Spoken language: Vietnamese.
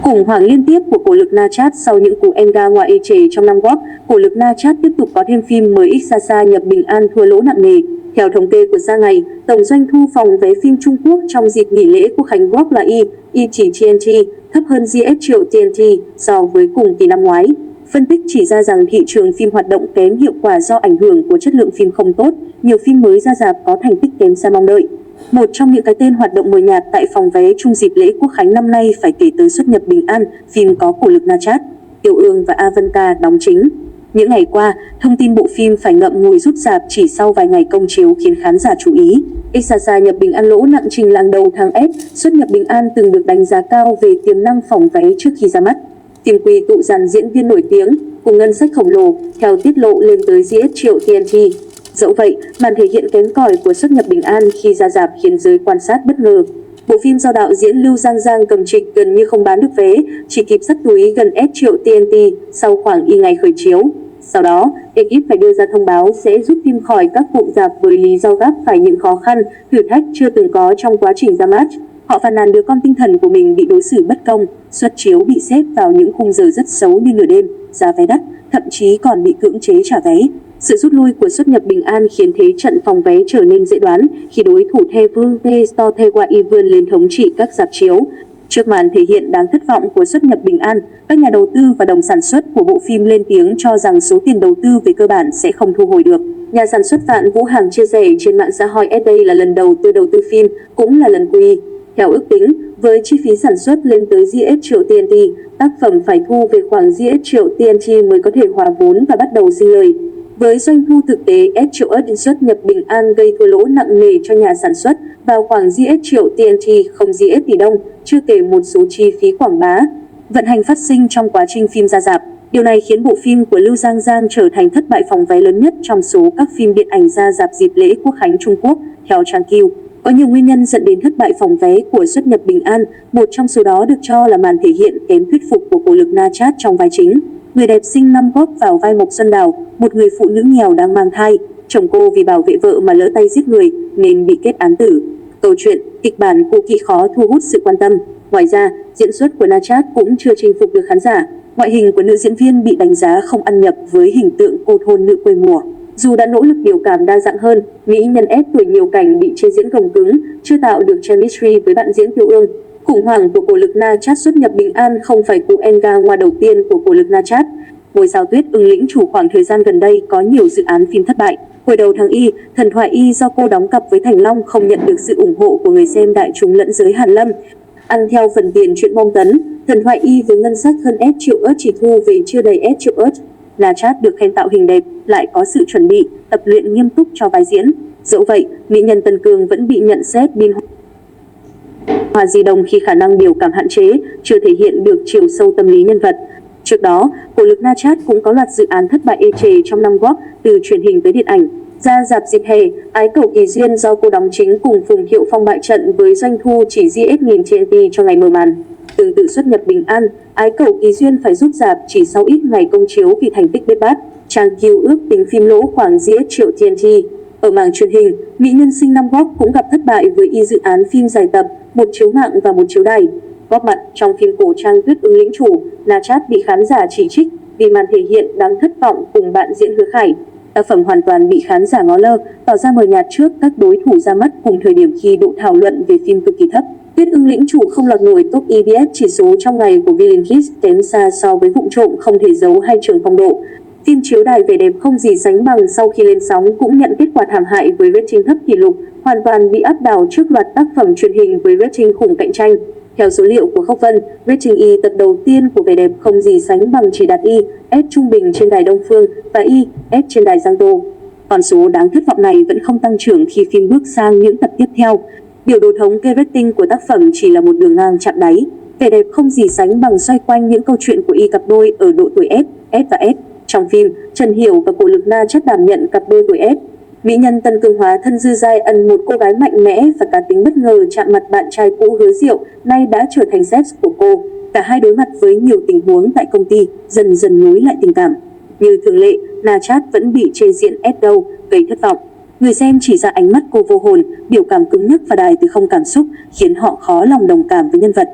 Khủng hoảng liên tiếp của cổ lực Nachat sau những cú enga ngoại ê chề trong năm góp, cổ lực Nachat tiếp tục có thêm phim mới Ixasa nhập Bình An thua lỗ nặng nề. Theo thống kê của Ra Ngày, tổng doanh thu phòng vé phim Trung Quốc trong dịp nghỉ lễ Quốc khánh Góp là Y chỉ TNT, thấp hơn GS triệu TNT so với cùng kỳ năm ngoái. Phân tích chỉ ra rằng thị trường phim hoạt động kém hiệu quả do ảnh hưởng của chất lượng phim không tốt, nhiều phim mới ra rạp có thành tích kém xa mong đợi. Một trong những cái tên hoạt động mờ nhạt tại phòng vé chung dịp lễ Quốc khánh năm nay phải kể tới Xuất nhập Bình An, phim có cổ lực Nachat, Tiểu Ương và Avanca đóng chính. Những ngày qua, thông tin bộ phim phải ngậm ngùi rút rạp chỉ sau vài ngày công chiếu khiến khán giả chú ý. Ixasa nhập Bình An lỗ nặng trình làng đầu tháng S, Xuất nhập Bình An từng được đánh giá cao về tiềm năng phòng vé trước khi ra mắt. Phim quy tụ dàn diễn viên nổi tiếng cùng ngân sách khổng lồ, theo tiết lộ lên tới GS triệu TNT. Dẫu vậy, màn thể hiện kém cỏi của Xuất nhập Bình An khi ra rạp khiến giới quan sát bất ngờ. Bộ phim do đạo diễn Lưu Giang Giang cầm trịch gần như không bán được vé, chỉ kịp xách túi gần S triệu TNT sau khoảng y ngày khởi chiếu. Sau đó, ekip phải đưa ra thông báo sẽ rút phim khỏi các cụm rạp với lý do gặp phải những khó khăn, thử thách chưa từng có trong quá trình ra mắt. Họ phàn nàn đứa con tinh thần của mình bị đối xử bất công, suất chiếu bị xếp vào những khung giờ rất xấu như nửa đêm, giá vé đắt, thậm chí còn bị cưỡng chế trả vé. Sự rút lui của Xuất nhập Bình An khiến thế trận phòng vé trở nên dễ đoán khi đối thủ The Vương Store Thewa vươn lên thống trị các rạp chiếu. Trước màn thể hiện đáng thất vọng của Xuất nhập Bình An, các nhà đầu tư và đồng sản xuất của bộ phim lên tiếng cho rằng số tiền đầu tư về cơ bản sẽ không thu hồi được. Nhà sản xuất Vạn Vũ Hàng chia sẻ trên mạng xã hội đây là lần đầu tư phim, cũng là lần cuối. Theo ước tính, với chi phí sản xuất lên tới GS triệu TNT, tác phẩm phải thu về khoảng GS triệu TNT mới có thể hòa vốn và bắt đầu sinh lời. Với doanh thu thực tế, S triệu Xuất nhập Bình An gây thua lỗ nặng nề cho nhà sản xuất vào khoảng GS triệu TNT không GS tỷ đồng, chưa kể một số chi phí quảng bá, vận hành phát sinh trong quá trình phim ra rạp. Điều này khiến bộ phim của Lưu Giang Giang trở thành thất bại phòng vé lớn nhất trong số các phim điện ảnh ra rạp dịp lễ Quốc khánh Trung Quốc, theo trang Q. Có nhiều nguyên nhân dẫn đến thất bại phòng vé của Xuất nhập Bình An, một trong số đó được cho là màn thể hiện kém thuyết phục của cổ lực Nachat trong vai chính. Người đẹp sinh năm góp vào vai Mộc Xuân Đào, một người phụ nữ nghèo đang mang thai. Chồng cô vì bảo vệ vợ mà lỡ tay giết người nên bị kết án tử. Câu chuyện, kịch bản cũ kỹ khó thu hút sự quan tâm. Ngoài ra, diễn xuất của Nachat cũng chưa chinh phục được khán giả. Ngoại hình của nữ diễn viên bị đánh giá không ăn nhập với hình tượng cô thôn nữ quê mùa. Dù đã nỗ lực biểu cảm đa dạng hơn, mỹ nhân S tuổi nhiều cảnh bị chê diễn gồng cứng, chưa tạo được chemistry với bạn diễn Tiểu Ương. Khủng hoảng của cổ lực Nachat Xuất nhập Bình An không phải cú enga ngoa đầu tiên của cổ lực Nachat. Ngôi sao Tuyết Ưng lĩnh chủ khoảng thời gian gần đây có nhiều dự án phim thất bại. Hồi đầu tháng Y, Thần thoại Y do cô đóng cặp với Thành Long không nhận được sự ủng hộ của người xem đại chúng lẫn giới hàn lâm. Ăn theo phần tiền chuyện bom tấn, Thần thoại Y với ngân sách hơn S triệu chỉ thu về chưa đầy S triệu. Nachat được khen tạo hình đẹp, lại có sự chuẩn bị, tập luyện nghiêm túc cho vai diễn. Dẫu vậy, mỹ nhân Tân Cương vẫn bị nhận xét bin hòa di đồng khi khả năng biểu cảm hạn chế, chưa thể hiện được chiều sâu tâm lý nhân vật. Trước đó, cổ lực Nachat cũng có loạt dự án thất bại ê chề trong năm góp, từ truyền hình tới điện ảnh. Ra rạp dịp hè, Ái Cẩu Kỳ Duyên do cô đóng chính cùng Phùng Thiệu Phong bại trận với doanh thu chỉ GS 1000 TNT cho ngày mở màn. Tương tự Xuất nhập Bình An, Ái Cẩu Kỳ Duyên phải rút rạp chỉ sau ít ngày công chiếu vì thành tích bết bát. Trang Q ước tính phim lỗ khoảng GS triệu TNT. Ở mảng truyền hình, mỹ nhân sinh năm góp cũng gặp thất bại với dự án phim dài tập, một chiếu mạng và một chiếu đài. Góp mặt trong phim cổ trang Tuyết Ưng lĩnh chủ, Nachat bị khán giả chỉ trích vì màn thể hiện đáng thất vọng cùng bạn diễn Hứa Khải. Tác phẩm hoàn toàn bị khán giả ngó lơ, tỏ ra mờ nhạt trước các đối thủ ra mắt cùng thời điểm khi độ thảo luận về phim cực kỳ thấp. Tuyết Ưng lĩnh chủ không lọt nổi top EBS chỉ số trong ngày của Villain Kiss, kém xa so với Vụng Trộm Không Thể Giấu hay Trường Phong Độ. Phim chiếu đài vẻ đẹp không gì sánh bằng sau khi lên sóng cũng nhận kết quả thảm hại với rating thấp kỷ lục, hoàn toàn bị áp đảo trước loạt tác phẩm truyền hình với rating khủng cạnh tranh. Theo số liệu của Khốc Vân, rating Y tập đầu tiên của vẻ đẹp không gì sánh bằng chỉ đạt Y, S trung bình trên đài Đông Phương và Y, S trên đài Giang Tô. Con số đáng thất vọng này vẫn không tăng trưởng khi phim bước sang những tập tiếp theo. Biểu đồ thống kê rating của tác phẩm chỉ là một đường ngang chạm đáy. Vẻ đẹp không gì sánh bằng xoay quanh những câu chuyện của Y cặp đôi ở độ tuổi S và S. Trong phim, Trần Hiểu và cổ lực Nachat đảm nhận cặp đôi tuổi S. Mỹ nhân Tân Cương hóa thân Dư Giai ẩn một cô gái mạnh mẽ và cá tính bất ngờ chạm mặt bạn trai cũ Hứa Diệu, nay đã trở thành sếp của cô. Cả hai đối mặt với nhiều tình huống tại công ty, dần dần nối lại tình cảm. Như thường lệ, Nachat vẫn bị chê diễn S đâu, gây thất vọng. Người xem chỉ ra ánh mắt cô vô hồn, biểu cảm cứng nhắc và đài từ không cảm xúc, khiến họ khó lòng đồng cảm với nhân vật.